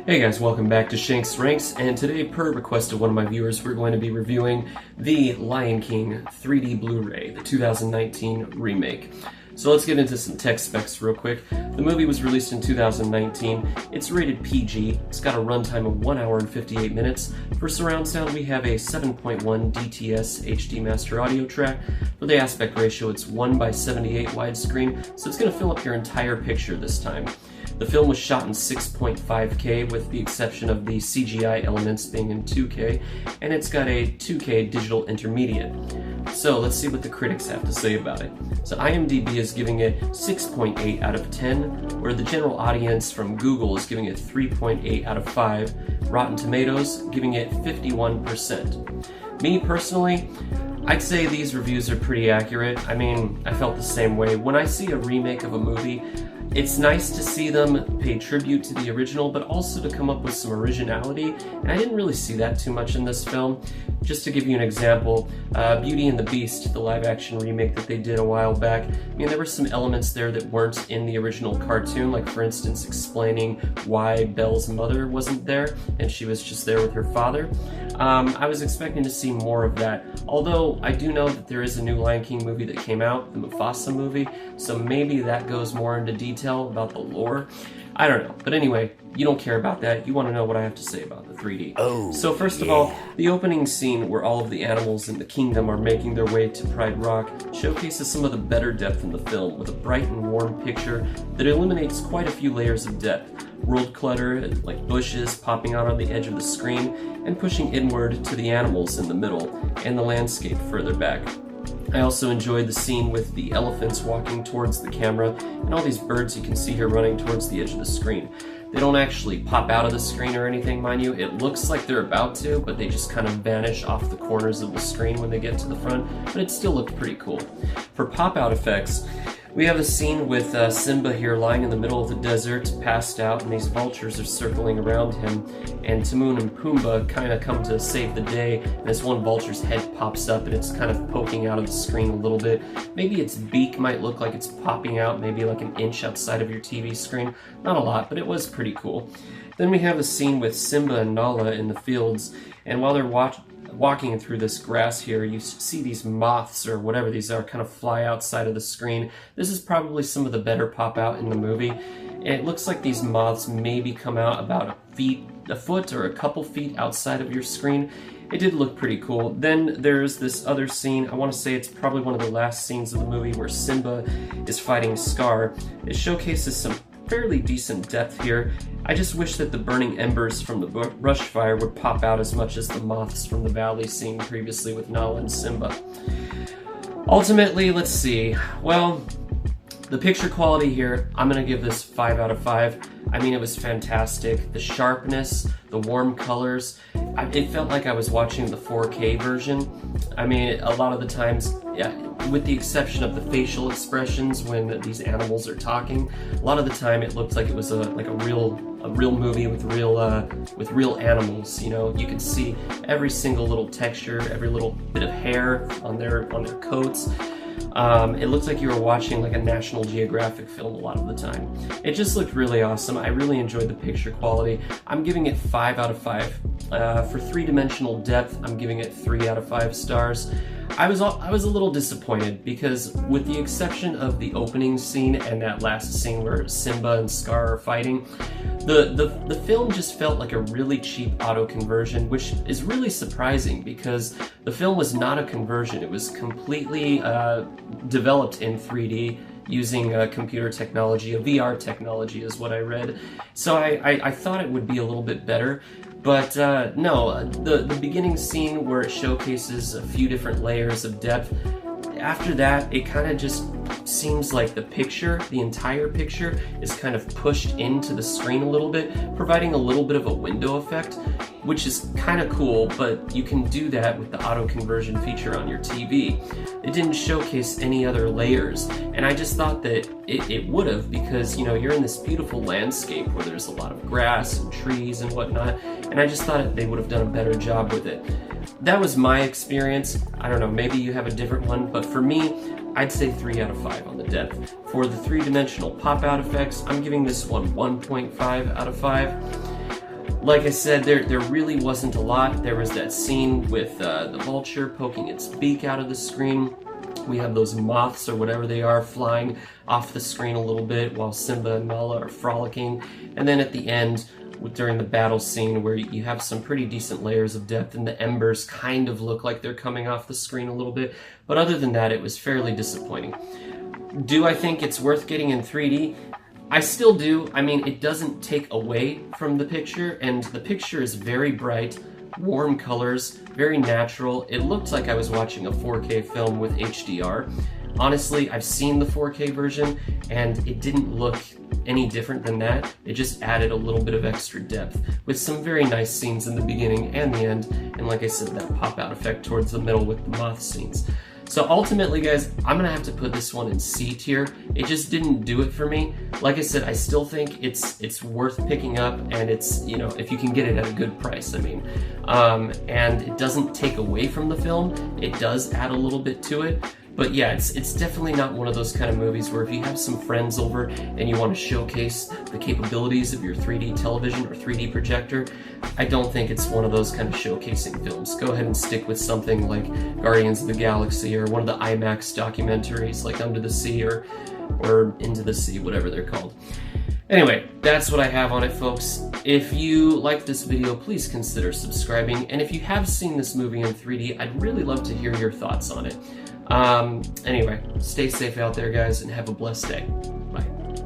Hey guys, welcome back to Shank's Ranks, and today, per request of one of my viewers, we're going to be reviewing the Lion King 3D Blu-ray, the 2019 remake. So let's get into some tech specs real quick. The movie was released in 2019. It's rated PG. It's got a runtime of 1 hour and 58 minutes. For surround sound, we have a 7.1 DTS HD master audio track. For the aspect ratio, it's 1:78 widescreen, so it's going to fill up your entire picture this time. The film was shot in 6.5K with the exception of the CGI elements being in 2K, and it's got a 2K digital intermediate. So let's see what the critics have to say about it. So IMDb is giving it 6.8 out of 10, where the general audience from Google is giving it 3.8 out of 5, Rotten Tomatoes giving it 51%. Me personally, I'd say these reviews are pretty accurate. I mean, I felt the same way. When I see a remake of a movie, it's nice to see them pay tribute to the original, but also to come up with some originality, and I didn't really see that too much in this film. Just to give you an example, Beauty and the Beast, the live-action remake that they did a while back, I mean, there were some elements there that weren't in the original cartoon, like for instance explaining why Belle's mother wasn't there, and she was just there with her father. I was expecting to see more of that, although I do know that there is a new Lion King movie that came out, the Mufasa movie, so maybe that goes more into detail about the lore. I don't know, but anyway, you don't care about that. You want to know what I have to say about the 3D. So first of all, the opening scene where all of the animals in the kingdom are making their way to Pride Rock showcases some of the better depth in the film with a bright and warm picture that illuminates quite a few layers of depth. World clutter, like bushes popping out on the edge of the screen and pushing inward to the animals in the middle and the landscape further back. I also enjoyed the scene with the elephants walking towards the camera and all these birds you can see here running towards the edge of the screen. They don't actually pop out of the screen or anything, mind you. It looks like they're about to, but they just kind of vanish off the corners of the screen when they get to the front, but it still looked pretty cool. For pop-out effects, we have a scene with Simba here lying in the middle of the desert, passed out, and these vultures are circling around him, and Timon and Pumbaa kind of come to save the day, and this one vulture's head pops up and it's kind of poking out of the screen a little bit. Maybe its beak might look like it's popping out, maybe like an inch outside of your TV screen. Not a lot, but it was pretty cool. Then we have a scene with Simba and Nala in the fields, and while they're walking through this grass here, you see these moths or whatever these are kind of fly outside of the screen. This is probably some of the better pop out in the movie. And it looks like these moths maybe come out about a foot or a couple feet outside of your screen. It did look pretty cool. Then there's this other scene, I want to say it's probably one of the last scenes of the movie where Simba is fighting Scar. It showcases some fairly decent depth here. I just wish that the burning embers from the brush fire would pop out as much as the moths from the valley seen previously with Nala and Simba. Ultimately, let's see. Well, the picture quality here, I'm going to give this 5 out of 5. I mean, it was fantastic. The sharpness, the warm colors, it felt like I was watching the 4K version. I mean, a lot of the times, yeah, with the exception of the facial expressions when these animals are talking, a lot of the time it looked like it was a real movie with real animals. You know, you could see every single little texture, every little bit of hair on their coats. It looked like you were watching like a National Geographic film a lot of the time. It just looked really awesome. I really enjoyed the picture quality. I'm giving it 5 out of 5. For three-dimensional depth, I'm giving it 3 out of 5 stars. I was a little disappointed because with the exception of the opening scene and that last scene where Simba and Scar are fighting, the film just felt like a really cheap auto conversion, which is really surprising because the film was not a conversion. It was completely developed in 3D using computer technology, a VR technology is what I read. So I thought it would be a little bit better. But no, the beginning scene where it showcases a few different layers of depth, after that, it kind of just seems like the picture, the entire picture, is kind of pushed into the screen a little bit, providing a little bit of a window effect, which is kind of cool, but you can do that with the auto conversion feature on your TV. It didn't showcase any other layers, and I just thought that it would have, because, you know, you're in this beautiful landscape where there's a lot of grass and trees and whatnot, and I just thought they would have done a better job with it. That was my experience. I don't know, maybe you have a different one, but for me, I'd say 3 out of 5 on the depth. For the three-dimensional pop-out effects, I'm giving this one 1.5 out of 5. Like I said, there really wasn't a lot. There was that scene with the vulture poking its beak out of the screen. We have those moths or whatever they are flying off the screen a little bit while Simba and Nala are frolicking. And then at the end, during the battle scene, where you have some pretty decent layers of depth and the embers kind of look like they're coming off the screen a little bit. But other than that, it was fairly disappointing. Do I think it's worth getting in 3D? I still do. I mean, it doesn't take away from the picture, and the picture is very bright, warm colors, very natural. It looked like I was watching a 4K film with HDR. Honestly, I've seen the 4K version, and it didn't look any different than that. It just added a little bit of extra depth, with some very nice scenes in the beginning and the end, and like I said, that pop-out effect towards the middle with the moth scenes. So ultimately, guys, I'm gonna have to put this one in C tier. It just didn't do it for me. Like I said, I still think it's worth picking up, and it's, you know, if you can get it at a good price, I mean. And it doesn't take away from the film. It does add a little bit to it. But yeah, it's definitely not one of those kind of movies where if you have some friends over and you want to showcase the capabilities of your 3D television or 3D projector, I don't think it's one of those kind of showcasing films. Go ahead and stick with something like Guardians of the Galaxy or one of the IMAX documentaries like Under the Sea or Into the Sea, whatever they're called. Anyway, that's what I have on it, folks. If you like this video, please consider subscribing, and if you have seen this movie in 3D, I'd really love to hear your thoughts on it. Anyway, stay safe out there, guys, and have a blessed day.